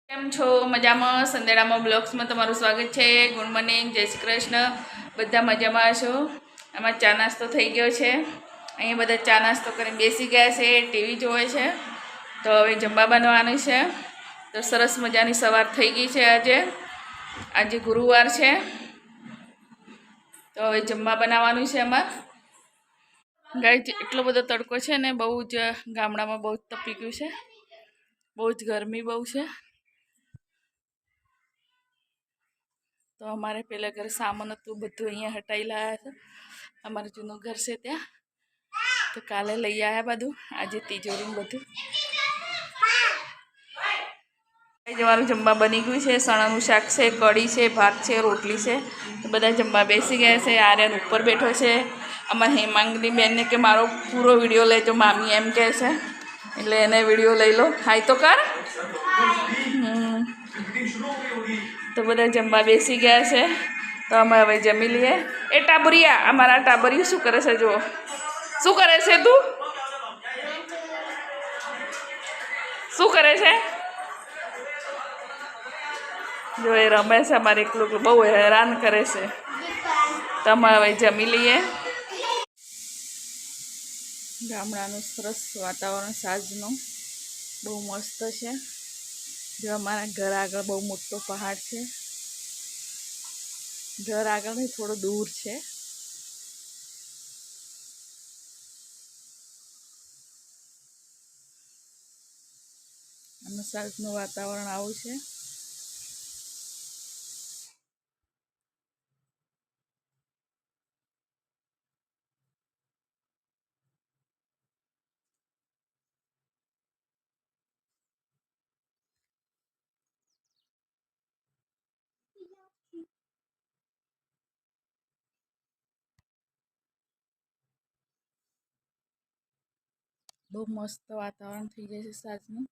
કેમ છો? મજામાં? સંદેડામાં બ્લોગ્સમાં તમારું સ્વાગત છે. ગુડ મોર્નિંગ, જય શ્રી કૃષ્ણ. બધા મજામાં છો? આમાં ચા નાસ્તો થઈ ગયો છે. અહીંયા બધા ચા નાસ્તો કરીને બેસી ગયા છે, ટીવી જોવે છે. તો હવે જમવા બનવાનું છે. તો સરસ મજાની સવાર થઈ ગઈ છે. આજે ગુરુવાર છે. તો હવે જમવા બનાવવાનું છે. એમાં ગાય એટલો બધો તડકો છે ને, બહુ જ ગામડામાં બહુ જ તપી ગયું છે. બહુ જ ગરમી બહુ છે. તો અમારે પેલા ઘર સામાન હતું બધું અહીંયા હટાવી લાવ્યા છે. અમારું જૂનું ઘર છે ત્યાં. તો કાલે લઈ આવ્યા બધું. આજે તિજોરી બધું જવાનું. જમવા બની ગયું છે. સણાનું શાક છે, કઢી છે, ભાત છે, રોટલી છે. તો બધા જમવા બેસી ગયા છે. આર્યન ઉપર બેઠો છે. અમારે હેમાંગની બેનને કે મારો પૂરો વિડીયો લેજો મામી એમ કહે છે. એટલે એને વિડીયો લઈ લો. હાય તો કર. તો બધા જમવા બેસી ગયા છે. તો અમે હવે જમી લઈએ. એ ટાબરિયા, અમારા ટાબરિયું શું કરે છે? જુઓ શું કરે છે. તું શું કરે છે? જો એ રમે છે. અમારે એકલું બહુ હેરાન કરે છે. તો અમે હવે જમી લઈએ. ગામડાનું સરસ વાતાવરણ સાંજનું બહુ મસ્ત છે. જો અમારા ઘર આગળ બહુ મોટો પહાડ છે. ઘર આગળ નહીં, થોડો દૂર છે. અને સાંજનું વાતાવરણ આવું છે. બહુ મસ્ત વાતાવરણ થઈ જાય છે સાંજનું.